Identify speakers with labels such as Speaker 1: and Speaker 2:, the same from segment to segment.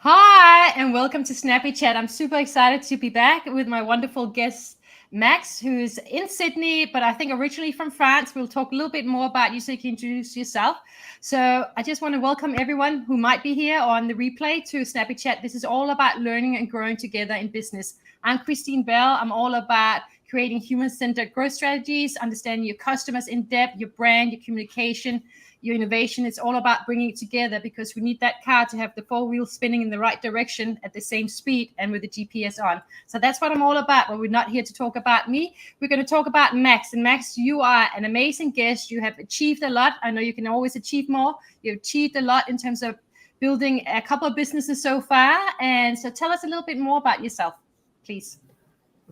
Speaker 1: Hi, and welcome to Snappy Chat. I'm super excited to be back with my wonderful guest, Max, who's in Sydney, but I think originally from France. We'll talk a little bit more about you so you can introduce yourself. So I just want to welcome everyone who might be here on the replay to Snappy Chat. This is all about learning and growing together in business. I'm Christine Bell. I'm all about creating human-centered growth strategies, understanding your customers in depth, your brand, your communication, your innovation. It's all about bringing it together because we need that car to have the four wheels spinning in the right direction at the same speed and with the GPS on. So that's what I'm all about. But we're not here to talk about me. We're going to talk about Max. And Max, you are an amazing guest. You have achieved a lot. I know you can always achieve more. You've achieved a lot in terms of building a couple of businesses so far. And so tell us a little bit more about yourself, please.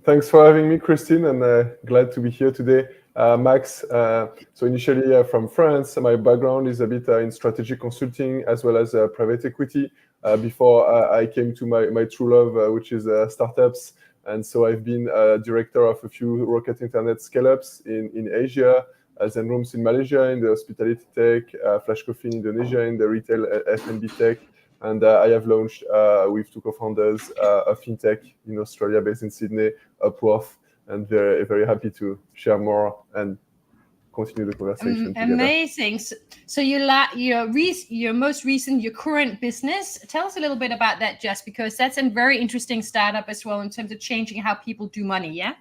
Speaker 2: Thanks for having me, Christine, and glad to be here today. Max, so initially from France, my background is a bit in strategic consulting as well as private equity before I came to my true love, which is startups. And so I've been director of a few rocket internet scale-ups in Asia, Zen Rooms in Malaysia, in the hospitality tech, Flash Coffee in Indonesia, in the retail F&B tech. And I have launched with two co-founders a fintech in Australia based in Sydney, Upworth, and very, very happy to share more and continue the conversation together.
Speaker 1: Amazing. So your most recent, your current business, tell us a little bit about that, Jess, because that's a very interesting startup as well in terms of changing how people do money, yeah?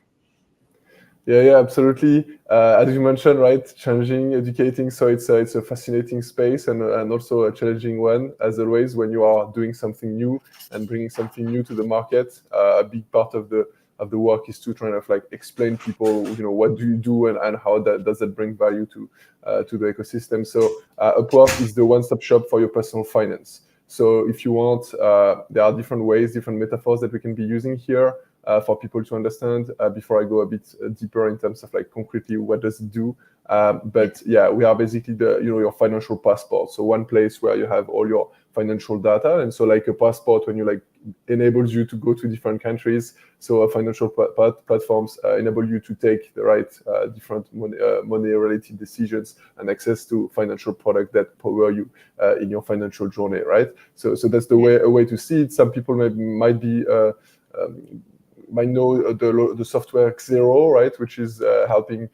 Speaker 2: Yeah, absolutely. As you mentioned, right, changing, educating. So it's a fascinating space and also a challenging one, as always, when you are doing something new and bringing something new to the market. A big part of the work is to try to explain people, what do you do and how does that bring value to the ecosystem. So Upworth is the one-stop shop for your personal finance. So if you want, there are different ways, different metaphors that we can be using here. For people to understand before I go a bit deeper in terms of concretely what does it do. But yeah, we are basically your financial passport. So one place where you have all your financial data. And so like a passport when you enables you to go to different countries. So financial platforms enable you to take the right different money related decisions and access to financial products that power you in your financial journey, right? So that's a way to see it. Some people might know the software Xero, right, which is helping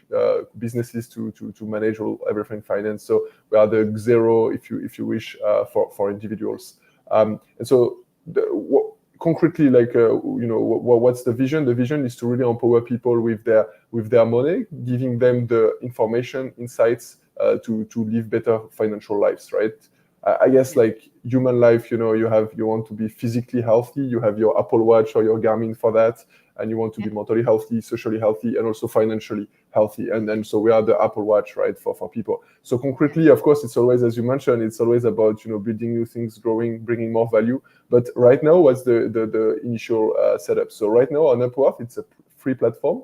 Speaker 2: businesses to manage everything finance. So we are the Xero, if you wish, for individuals. And so concretely, what's the vision? The vision is to really empower people with their money, giving them the information, insights to live better financial lives, right? I guess human life, you want to be physically healthy. You have your Apple Watch or your Garmin for that, and you want to be mentally healthy, socially healthy, and also financially healthy. And so we are the Apple Watch, right, for people. So concretely, of course, it's always, as you mentioned, it's always about building new things, growing, bringing more value. But right now, what's the initial setup? So right now on Upworth, it's a free platform.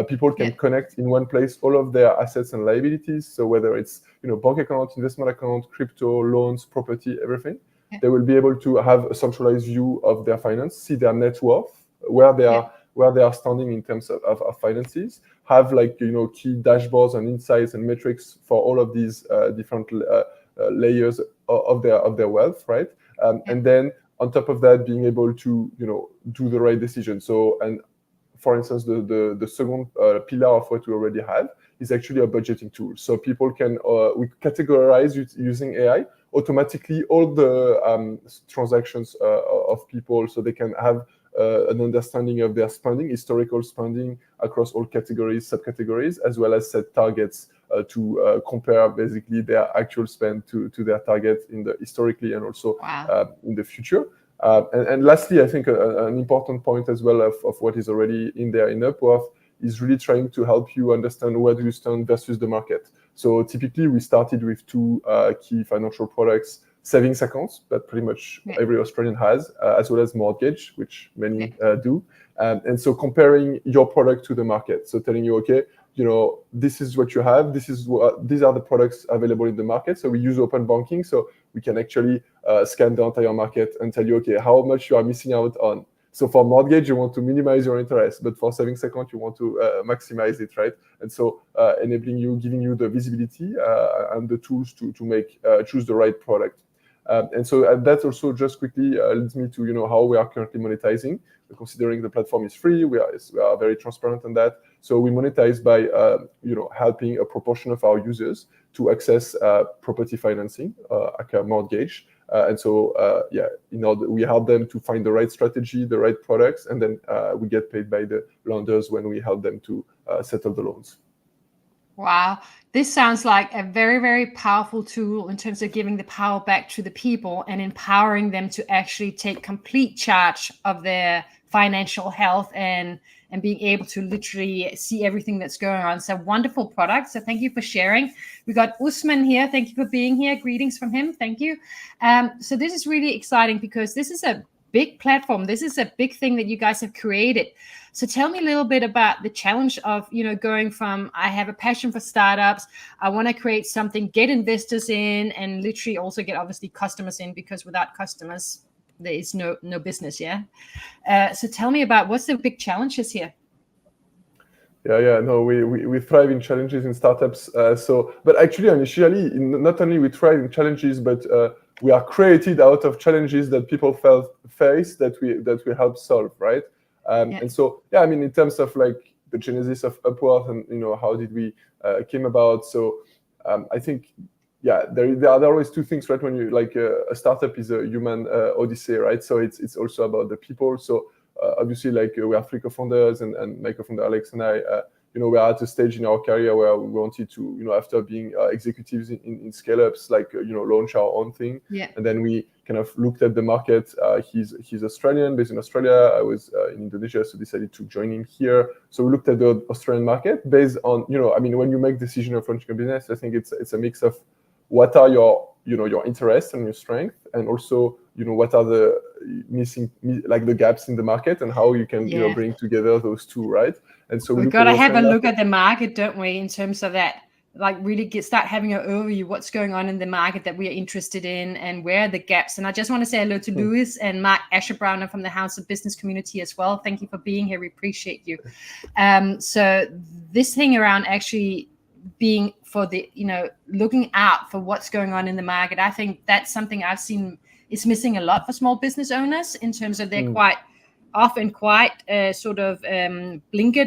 Speaker 2: People can connect in one place all of their assets and liabilities. So whether it's bank account, investment account, crypto, loans, property, everything, they will be able to have a centralized view of their finance, see their net worth, where they are standing in terms of finances, have key dashboards and insights and metrics for all of these different layers of their wealth, right? And then on top of that, being able to do the right decision. So for instance, the second pillar of what we already have is actually a budgeting tool. So people can, we categorize using AI automatically all the transactions of people, so they can have an understanding of their spending, historical spending across all categories, subcategories, as well as set targets to compare basically their actual spend to their target in the historically and also in the future. And lastly, I think an important point as well of what is already in there in Upworth is really trying to help you understand where do you stand versus the market. So typically, we started with two key financial products, savings accounts that pretty much every Australian has, as well as mortgage, which many do. And so comparing your product to the market. So telling you, okay, this is what you have. These are the products available in the market. So we use open banking. So we can actually scan the entire market and tell you, okay, how much you are missing out on. So for mortgage, you want to minimize your interest, but for savings account, you want to maximize it, right? And so enabling you, giving you the visibility and the tools to make choose the right product. And so that also just quickly leads me to how we are currently monetizing. Considering the platform is free, we are very transparent on that. So we monetize by helping a proportion of our users to access property financing, like a mortgage. And so we help them to find the right strategy, the right products, and then we get paid by the lenders when we help them to settle the loans.
Speaker 1: Wow. This sounds like a very, very powerful tool in terms of giving the power back to the people and empowering them to actually take complete charge of their financial health and being able to literally see everything that's going on. So wonderful product. So thank you for sharing. We got Usman here. Thank you for being here. Greetings from him. Thank you. So this is really exciting because this is a big platform. This is a big thing that you guys have created. So tell me a little bit about the challenge of, going from, I have a passion for startups, I want to create something, get investors in, and literally also get obviously customers in, because without customers, there is no business. Yeah. So tell me about what's the big challenges here.
Speaker 2: No, we thrive in challenges in startups. But actually, initially, not only we thrive in challenges, but we are created out of challenges that people face that we help solve, right? And so, in terms of like the genesis of Upworth and how did we came about. So I think there are always two things, right? When you like a startup is a human odyssey, right? So it's also about the people. So obviously, like we are three co-founders, and my co-founder Alex and I, we are at a stage in our career where we wanted to, after being executives in scale-ups, like launch our own thing.
Speaker 1: Yeah.
Speaker 2: And then we kind of looked at the market. He's Australian, based in Australia. I was in Indonesia, so decided to join him here. So we looked at the Australian market based on, when you make decision of launching a business, I think it's a mix of what are your interests and your strength, and also what are the missing, like the gaps in the market, and how you can bring together those two, right? And so
Speaker 1: we've got to have a look at the market, don't we, in terms of that, like really start having an overview what's going on in the market that we are interested in and where are the gaps. And I just want to say hello to Lewis and Mark Asherbrowner from the House of Business community as well. Thank you for being here. We appreciate you. So this thing around actually being for the, looking out for what's going on in the market, I think that's something I've seen is missing a lot for small business owners, in terms of they're quite blinkered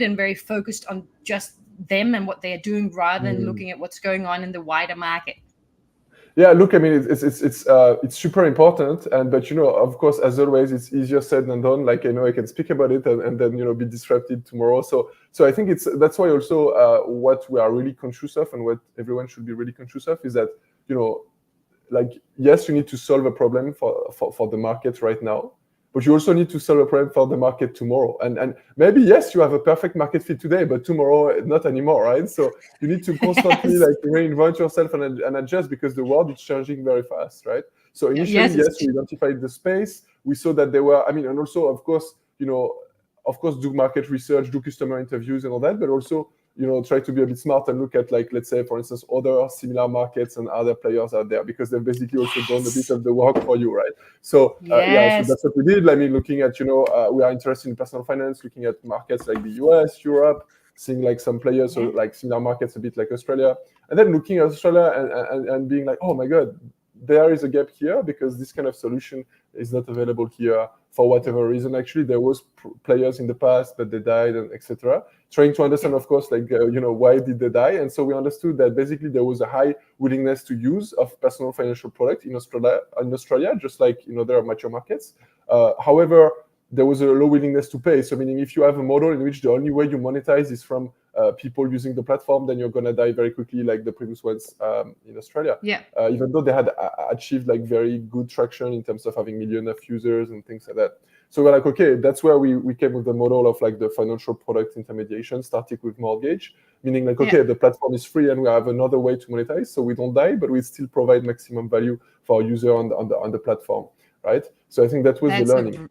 Speaker 1: and very focused on just them and what they're doing, rather than looking at what's going on in the wider market.
Speaker 2: Yeah, look, it's super important, but of course, as always, it's easier said than done. Like I can speak about it and then be disrupted tomorrow. So I think that's why also what we are really conscious of, and what everyone should be really conscious of, is that like yes, you need to solve a problem for the market right now, but you also need to solve a problem for the market tomorrow. And maybe, yes, you have a perfect market fit today, but tomorrow, not anymore, right? So you need to constantly like reinvent yourself and adjust, because the world is changing very fast, right? So initially, yes, we identified the space. We saw that there were, and also, of course, do market research, do customer interviews and all that, but also, try to be a bit smart and look at, like, let's say, for instance, other similar markets and other players out there, because they've basically also done a bit of the work for you, right? So, so that's what we did. Looking at, we are interested in personal finance, looking at markets like the US, Europe, seeing like some players, so like similar markets, a bit like Australia, and then looking at Australia and being like, oh my God, there is a gap here, because this kind of solution is not available here for whatever reason. Actually, there was players in the past, but they died, and etc. Trying to understand, of course, like, why did they die? And so we understood that basically there was a high willingness to use of personal financial product in Australia, just like in other mature markets. However, there was a low willingness to pay. So meaning, if you have a model in which the only way you monetize is from people using the platform, then you're going to die very quickly, like the previous ones in Australia. Even though they had achieved like very good traction in terms of having millions of users and things like that. So we're like, okay, that's where we came with the model of like the financial product intermediation, starting with mortgage, meaning like, okay, the platform is free and we have another way to monetize, so we don't die, but we still provide maximum value for our user on the platform, right? So I think that was the learning.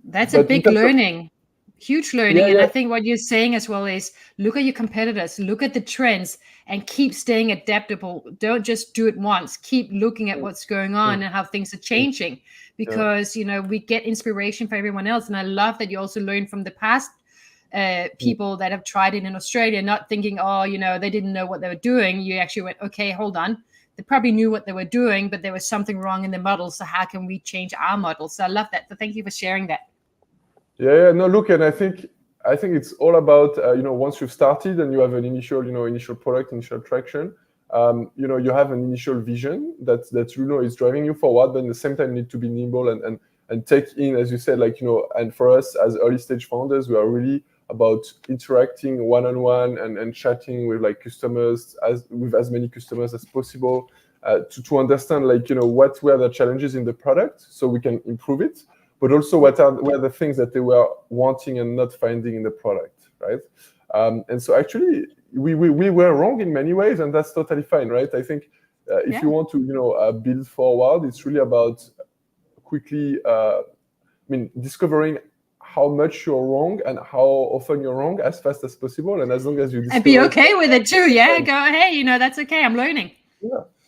Speaker 1: That's a big learning. Huge learning. And I think what you're saying as well is, look at your competitors, look at the trends, and keep staying adaptable. Don't just do it once. Keep looking at what's going on and how things are changing, because we get inspiration for everyone else. And I love that you also learn from the past people that have tried it in Australia, not thinking, they didn't know what they were doing. You actually went, okay, hold on. they probably knew what they were doing, but there was something wrong in the model. So how can we change our model? So I love that. So thank you for sharing that.
Speaker 2: Yeah, no, look, and I think it's all about once you've started and you have an initial product, initial traction, you have an initial vision that is driving you forward, but at the same time you need to be nimble and take in, as you said, and for us as early stage founders, we are really about interacting one-on-one and chatting with customers, with as many customers as possible, to understand what were the challenges in the product so we can improve it, but also what are the things that they were wanting and not finding in the product, right? And so actually we were wrong in many ways, and that's totally fine, right? I think if you want to build forward, it's really about quickly discovering how much you're wrong and how often you're wrong as fast as possible, and as long as you discover,
Speaker 1: and be okay with it too. Go, hey, that's okay, I'm learning.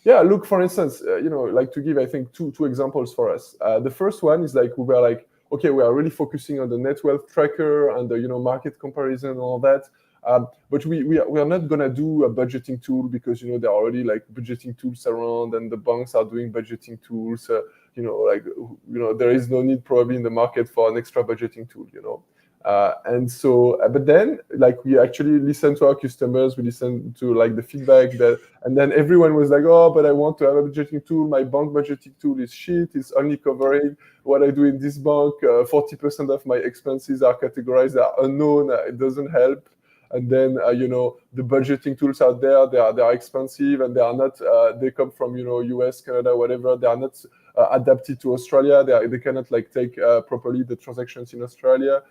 Speaker 2: Look, for instance, to give, I think, two examples for us. The first one is we were okay, we are really focusing on the net wealth tracker and the market comparison and all that, but we are not gonna do a budgeting tool because there are already budgeting tools around, and the banks are doing budgeting tools. There is no need probably in the market for an extra budgeting tool. And so, but then we actually listen to our customers, we listen to the feedback and then everyone was oh, but I want to have a budgeting tool. My bank budgeting tool is shit. It's only covering what I do in this bank. 40% of my expenses are categorized, are unknown. It doesn't help. And then the budgeting tools out there, they are expensive, and they are not. They come from US, Canada, whatever. They are not adapted to Australia. They cannot take properly the transactions in Australia.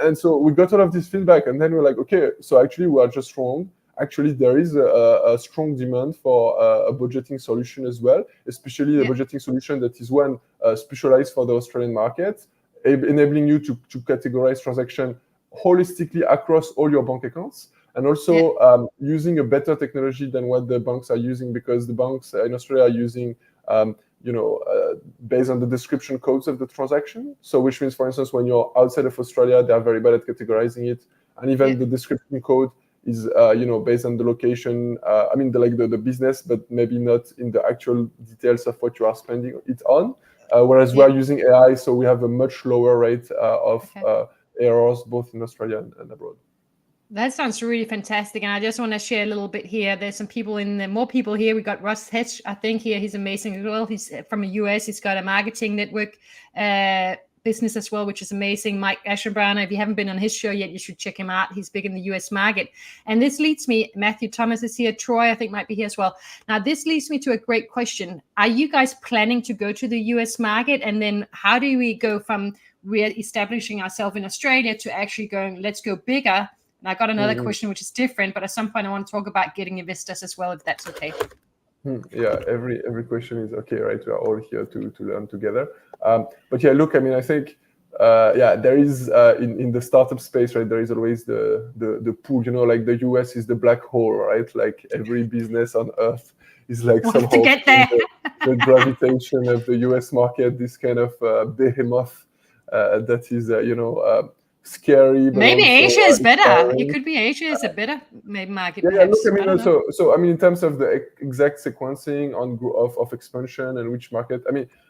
Speaker 2: And so we got all of this feedback, and then we're okay, so actually we are just wrong. Actually, there is a strong demand for a budgeting solution as well, especially a budgeting solution that is one specialized for the Australian market, enabling you to categorize transaction holistically across all your bank accounts, and also using a better technology than what the banks are using, because the banks in Australia are using based on the description codes of the transaction. So which means, for instance, when you're outside of Australia, they are very bad at categorizing it, and even the description code is based on the location, the business, but maybe not in the actual details of what you are spending it on, whereas we are using AI, so we have a much lower rate of errors both in Australia and abroad.
Speaker 1: That sounds really fantastic, and I just want to share a little bit here. There's some people more people here. We got Russ Hedge, I think, here. He's amazing as well. He's from the US. He's got a marketing network business as well, which is amazing. Mike Ashenbrowner, if you haven't been on his show yet, you should check him out. He's big in the US market. And this leads me, Matthew Thomas is here. Troy, I think, might be here as well. Now, this leads me to a great question. Are you guys planning to go to the US market? And then how do we go from establishing ourselves in Australia to actually going, let's go bigger? And I got another question, which is different, but at some point I want to talk about getting investors as well, if that's okay.
Speaker 2: Yeah, every question is okay, right? We are all here to learn together. But yeah, look, I think, there is in the startup space, right? There is always the pool, the US is the black hole, right? Every business on earth is somehow
Speaker 1: to get there.
Speaker 2: the gravitation of the US market, this kind of behemoth that is, scary. But
Speaker 1: maybe
Speaker 2: also,
Speaker 1: Asia is better. It could be Asia is a better market.
Speaker 2: Yeah, look, so in terms of the exact sequencing of expansion and which market,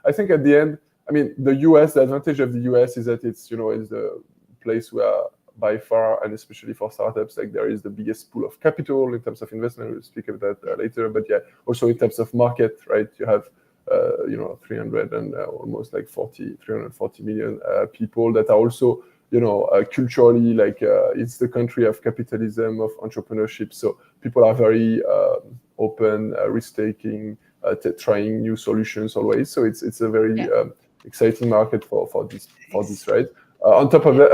Speaker 2: I think at the end, the US, the advantage of the US is that it's is the place where by far, and especially for startups, there is the biggest pool of capital in terms of investment. We'll speak of that later, but yeah, also in terms of market, right? You have 300 and almost 340 million people that are also culturally it's the country of capitalism, of entrepreneurship. So people are very open, risk-taking, trying new solutions always. So it's a very exciting market for this, right? On top of that,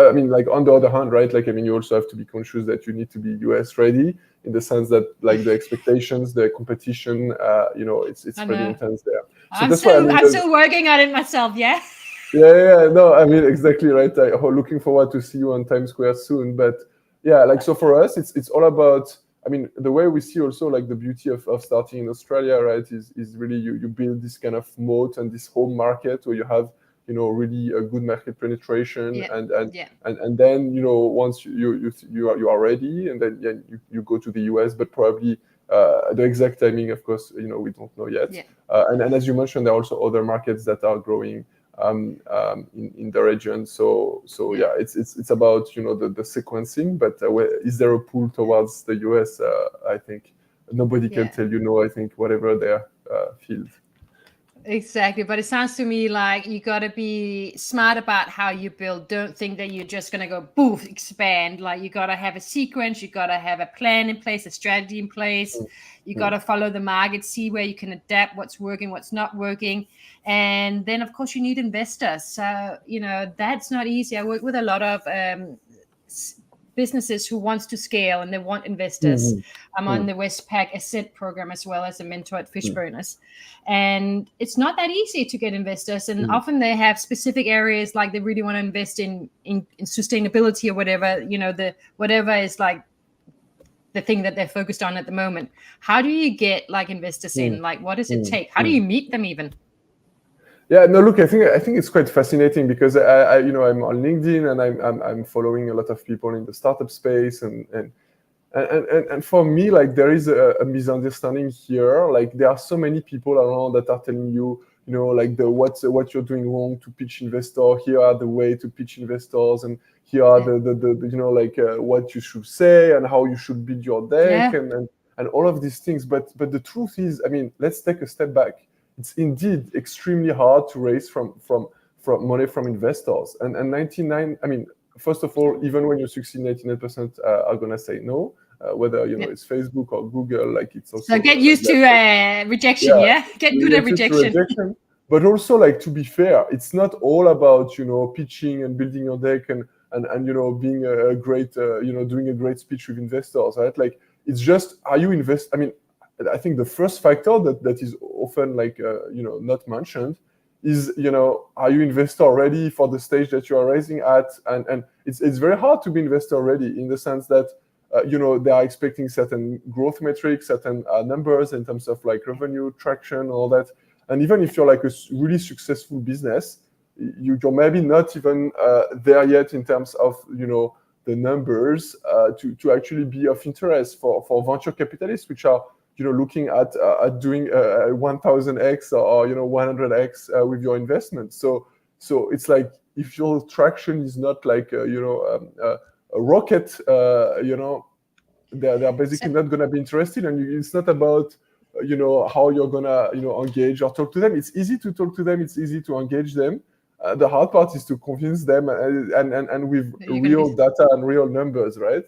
Speaker 2: on the other hand, right? You also have to be conscious that you need to be US ready, in the sense that the expectations, the competition, it's pretty intense there. So
Speaker 1: I'm still working on it myself. Yeah.
Speaker 2: Yeah, no, exactly right. Looking forward to see you on Times Square soon. But yeah, so for us, it's all about, the way we see also the beauty of starting in Australia, right, is really you build this kind of moat and this home market where you have, really a good market penetration, and then, once you are ready, and then you go to the US, but probably The exact timing, of course, we don't know yet.
Speaker 1: Yeah.
Speaker 2: And as you mentioned, there are also other markets that are growing in the region. So yeah, it's about the sequencing. But is there a pull towards the US? I think nobody can tell I think whatever their field.
Speaker 1: Exactly. But it sounds to me like you got to be smart about how you build. Don't think that you're just going to go boof, expand. Like you got to have a sequence. You got to have a plan in place, a strategy in place. You got to follow the market, see where you can adapt, what's working, what's not working. And then, of course, you need investors. So, that's not easy. I work with a lot of businesses who wants to scale and they want investors. I'm on the Westpac Ascent program as well as a mentor at Fishburners. And it's not that easy to get investors. And often they have specific areas like they really want to invest in sustainability or whatever, whatever is like the thing that they're focused on at the moment. How do you get like investors in? Like, what does it take? How do you meet them even?
Speaker 2: Yeah, no, look, I think it's quite fascinating because I'm on LinkedIn and I'm following a lot of people in the startup space and for me, like there is a misunderstanding here. Like there are so many people around that are telling you, like what you're doing wrong to pitch investor. Here are the way to pitch investors, and here are the what you should say and how you should build your deck and all of these things. But the truth is, I mean, let's take a step back. It's indeed extremely hard to raise from money from investors. And 99, I mean, first of all, even when you succeed, 99% are gonna say no. Whether it's Facebook or Google, like it's also.
Speaker 1: So get used to rejection, Get good at rejection.
Speaker 2: But also, like, to be fair, it's not all about pitching and building your deck and being a great doing a great speech with investors, right? Like it's just, are you invest? I mean, I think the first factor that is often like not mentioned is are you investor ready for the stage that you are raising at? And it's very hard to be investor ready in the sense that they are expecting certain growth metrics, certain numbers in terms of like revenue traction, all that. And even if you're like a really successful business, you're maybe not even there yet in terms of the numbers to actually be of interest for venture capitalists, which are looking at doing 1000x or 100x with your investment. So it's like if your traction is not like a rocket, they're basically not gonna be interested, and it's not about how you're gonna engage or talk to them. It's easy to talk to them. It's easy to engage them. The hard part is to convince them and with real data and real numbers, right?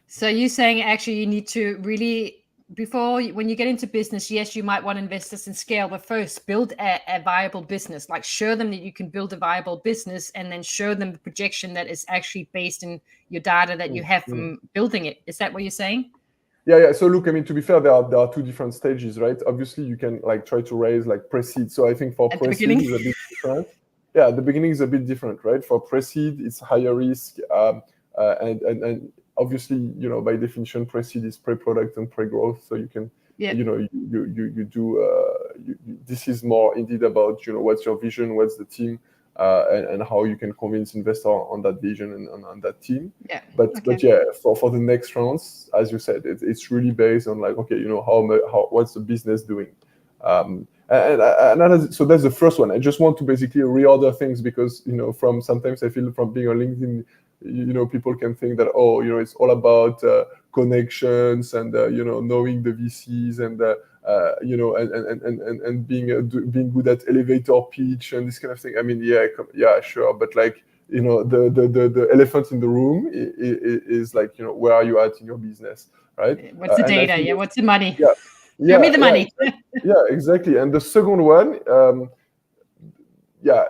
Speaker 1: So you're saying actually you need to really, when you get into business, yes, you might want investors in scale, but first build a viable business, like show them that you can build a viable business and then show them the projection that is actually based in your data that you have from building it. Is that what you're saying?
Speaker 2: Yeah. So look, I mean, to be fair, there are two different stages, right? Obviously, you can like try to raise like pre-seed. So I think for pre-seed is a bit different. Yeah, the beginning is a bit different, right? For pre-seed, it's higher risk, and obviously, by definition, pre-seed is pre-product and pre-growth. So you can, you do. This is more indeed about what's your vision, what's the team, and how you can convince investor on that vision and on that team.
Speaker 1: Yeah.
Speaker 2: But yeah, for the next rounds, as you said, it's really based on like, okay, how what's the business doing. So that's the first one. I just want to basically reorder things because from sometimes I feel from being on LinkedIn, people can think that it's all about connections and knowing the VCs and and being good at elevator pitch and this kind of thing. I mean, yeah, sure, but like the elephant in the room is like where are you at in your business, right?
Speaker 1: What's the data? What's the money?
Speaker 2: Yeah.
Speaker 1: Show me the money.
Speaker 2: Yeah, exactly. And the second one,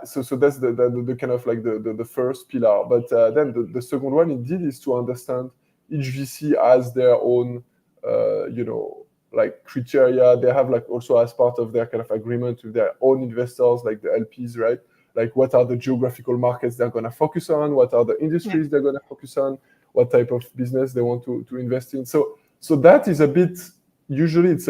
Speaker 2: so that's the kind of like the first pillar. But then the second one indeed is to understand each VC has their own, like criteria. They have like also as part of their kind of agreement with their own investors, like the LPs, right? Like what are the geographical markets they're going to focus on? What are the industries they're going to focus on? What type of business they want to invest in? So that is a bit. Usually it's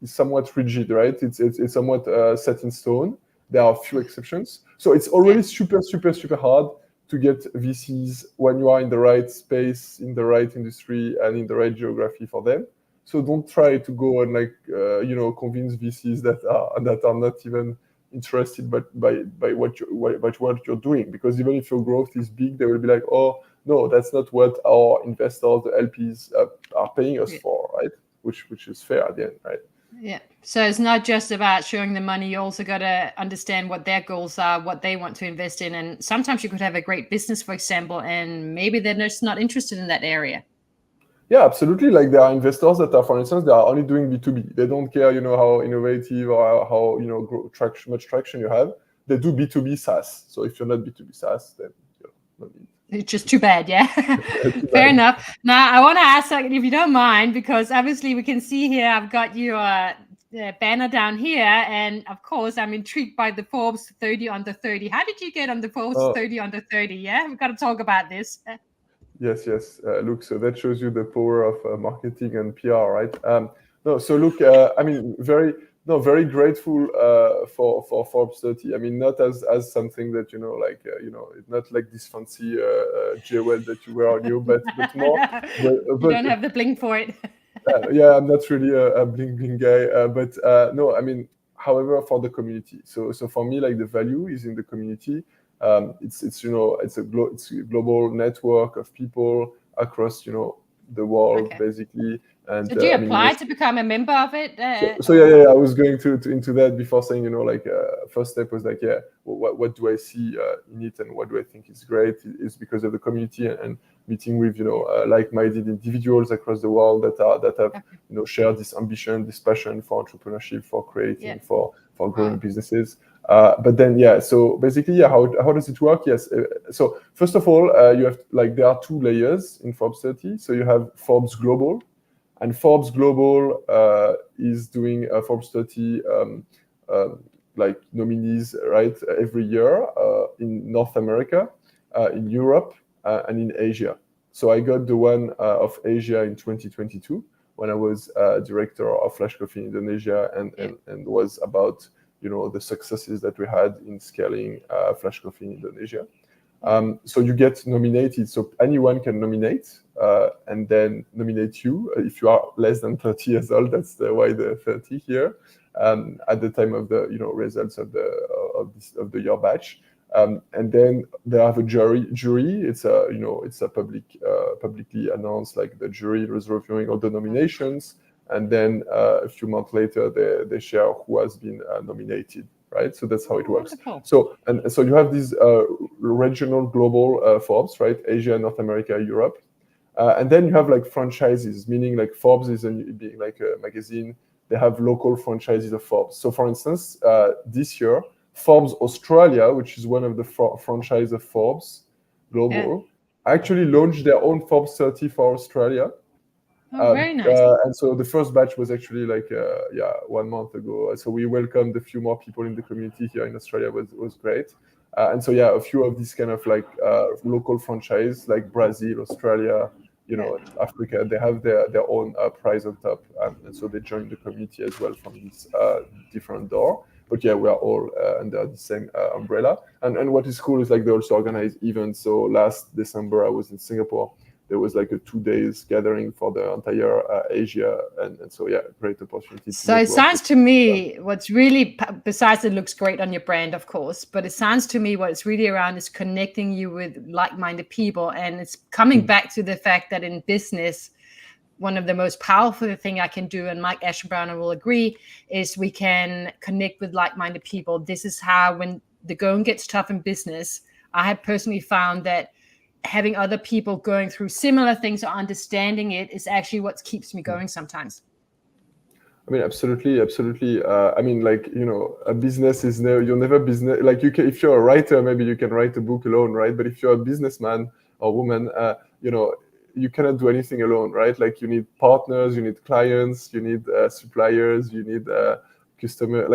Speaker 2: somewhat rigid, right? It's somewhat set in stone. There are a few exceptions. So it's already super hard to get VCs when you are in the right space, in the right industry, and in the right geography for them. So don't try to go and convince VCs that are not even interested by what you're doing, because even if your growth is big, they will be like, oh no, that's not what our investors, the LPs, are paying us for, right? Which is fair at the end, right?
Speaker 1: Yeah. So it's not just about showing the money. You also got to understand what their goals are, what they want to invest in. And sometimes you could have a great business, for example, and maybe they're just not interested in that area.
Speaker 2: Yeah, absolutely. Like there are investors that are, for instance, they are only doing B2B. They don't care, how innovative or how much traction you have. They do B2B SaaS. So if you're not B2B SaaS, then no need.
Speaker 1: It's just too bad, yeah.
Speaker 2: Too
Speaker 1: Fair
Speaker 2: bad.
Speaker 1: enough. Now, I want to ask, if you don't mind, because obviously we can see here, I've got your banner down here. And of course, I'm intrigued by the Forbes 30 under 30. How did you get on the Forbes 30 under 30? Yeah, we've got to talk about this.
Speaker 2: Yes. Look, so that shows you the power of marketing and PR, right? No, so look, very grateful for Forbes 30. I mean, not as something that it's not like this fancy jewel that you wear on you, but more.
Speaker 1: You don't have the bling for it.
Speaker 2: Yeah, I'm not really a bling bling guy, but no, I mean, however, for the community. So for me, like the value is in the community. It's a global network of people across the world, basically. And
Speaker 1: so do you apply to become a member of it?
Speaker 2: So yeah, I was going to into that before saying, first step was like, what do I see in it, and what do I think is great is because of the community and meeting with like-minded individuals across the world that have shared this ambition, this passion for entrepreneurship, for creating, for growing businesses. But then so basically, how does it work? Yes. So first of all, you have there are two layers in Forbes 30. So you have Forbes Global. And Forbes Global is doing Forbes 30 nominees, right, every year in North America, in Europe, and in Asia. So I got the one of Asia in 2022 when I was director of Flash Coffee in Indonesia, and was about the successes that we had in scaling Flash Coffee in Indonesia. So you get nominated. So anyone can nominate and then nominate you if you are less than 30 years old. That's why the 30 here at the time of the results of the year batch. And then they have a jury. It's a publicly announced, like the jury was reviewing all the nominations, and then a few months later they share who has been nominated. Right, so that's how it works. Wonderful. So you have these regional, global Forbes, right? Asia, North America, Europe, and then you have like franchises, meaning like Forbes is being like a magazine. They have local franchises of Forbes. So for instance, this year, Forbes Australia, which is one of the franchise of Forbes Global, actually launched their own Forbes 30 for Australia.
Speaker 1: Very nice.
Speaker 2: And so the first batch was actually 1 month ago. So we welcomed a few more people in the community here in Australia. Was great. And so a few of these kind of local franchise like Brazil, Australia, Africa, they have their own prize on top, and so they join the community as well from this different door. But we are all under the same umbrella. And what is cool is they also organize events. So last December I was in Singapore. There was like a 2 days gathering for the entire Asia, and so great opportunity.
Speaker 1: So it sounds to me what's really, besides it looks great on your brand, of course, but it sounds to me what it's really around is connecting you with like-minded people, and it's coming back to the fact that in business, one of the most powerful thing I can do, and Mike Ashenbrowner will agree, is we can connect with like-minded people. This is how, when the going gets tough in business, I have personally found that having other people going through similar things or understanding it is actually what keeps me going sometimes.
Speaker 2: I mean, absolutely. I mean, a business is you're never business. If you're a writer, maybe you can write a book alone, right? But if you're a businessman or woman, you cannot do anything alone, right? You need partners, you need clients, you need suppliers, you need customer.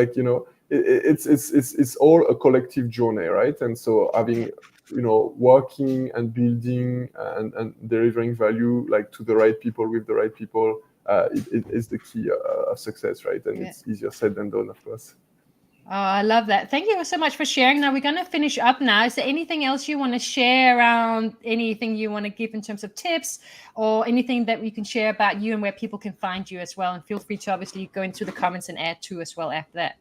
Speaker 2: It's all a collective journey, right? And so having working and building and delivering value to the right people with the right people, it is the key of success, right? And it's easier said than done, of course.
Speaker 1: Oh, I love that. Thank you so much for sharing. Now we're going to finish up now. Is there anything else you want to share around, anything you want to give in terms of tips or anything that we can share about you and where people can find you as well? And feel free to obviously go into the comments and add to as well after that.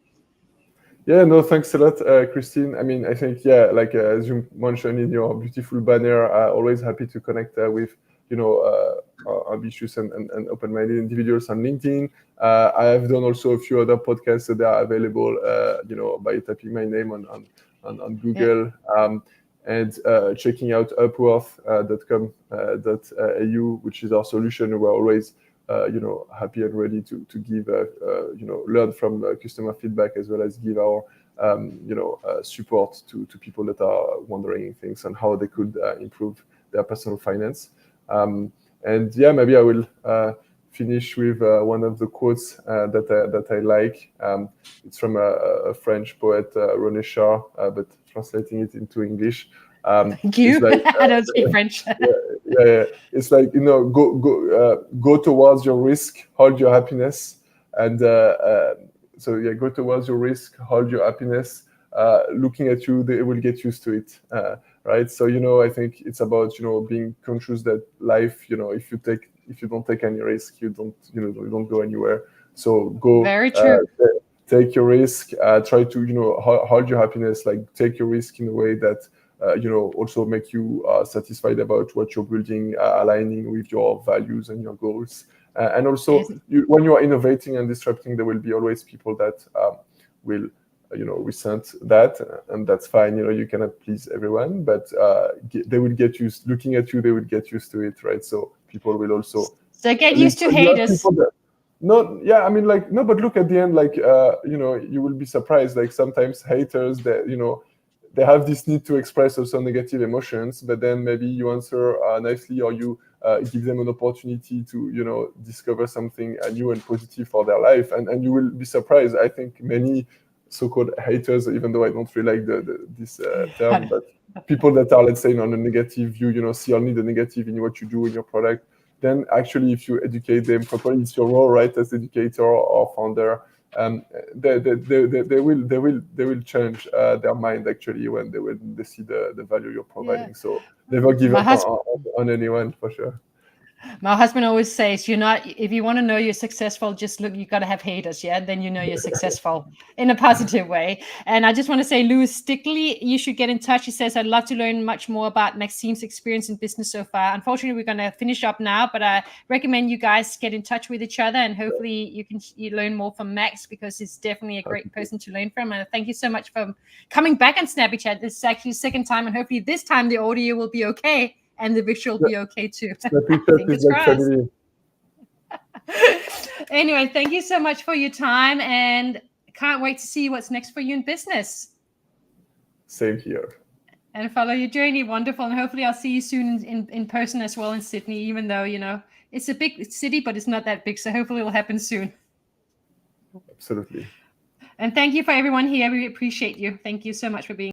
Speaker 2: Yeah, no, thanks a lot, Christine. I mean, I think, yeah, like as you mentioned in your beautiful banner, always happy to connect with, ambitious and open-minded individuals on LinkedIn. I have done also a few other podcasts that are available, by typing my name on Google. Yeah. And checking out Upworth.com.au, which is our solution. We're always happy and ready to give, learn from customer feedback as well as give our, support to people that are wondering things on how they could improve their personal finance. And yeah, maybe I will finish with one of the quotes that I like. It's from a French poet, René Char, but translating it into English.
Speaker 1: Thank you. Like, I don't speak French.
Speaker 2: Yeah. It's like, go towards your risk, hold your happiness, and go towards your risk, hold your happiness. Looking at you, they will get used to it, right? So I think it's about being conscious that life, if you don't take any risk, you don't go anywhere. So go. Very true. Take your risk. Try to hold your happiness. Like take your risk in a way that. Also make you satisfied about what you're building, aligning with your values and your goals. And also, when you are innovating and disrupting, there will be always people that will, resent that, and that's fine. You cannot please everyone, but they will get used. Looking at you, they will get used to it, right? So people will also. So
Speaker 1: get used to haters.
Speaker 2: No, yeah, I mean, like, no, but look at the end, like, you will be surprised. Like sometimes haters that, they have this need to express also negative emotions, but then maybe you answer nicely, or you give them an opportunity to, discover something new and positive for their life. And you will be surprised. I think many so-called haters, even though I don't really like this term, but people that are, let's say, on a negative view, see only the negative in what you do in your product, then actually if you educate them properly, it's your role, right, as educator or founder. They will change their mind actually when they see the value you're providing. Yeah. So never give up on anyone, for sure.
Speaker 1: My husband always says, if you want to know you're successful, just look, you got to have haters. Yeah. Then you're successful in a positive way. And I just want to say, Louis Stickley, you should get in touch. He says, I'd love to learn much more about Maxime's experience in business so far. Unfortunately, we're going to finish up now, but I recommend you guys get in touch with each other, and hopefully you learn more from Max, because he's definitely a great person to learn from. And thank you so much for coming back on Snappy Chat. This is actually the second time, and hopefully this time the audio will be okay. And the visual will be okay too. Anyway, thank you so much for your time, and can't wait to see what's next for you in business.
Speaker 2: Same here.
Speaker 1: And follow your journey. Wonderful. And hopefully I'll see you soon in person as well in Sydney, even though, it's a big city, but it's not that big. So hopefully it will happen soon.
Speaker 2: Absolutely.
Speaker 1: And thank you for everyone here. We appreciate you. Thank you so much for being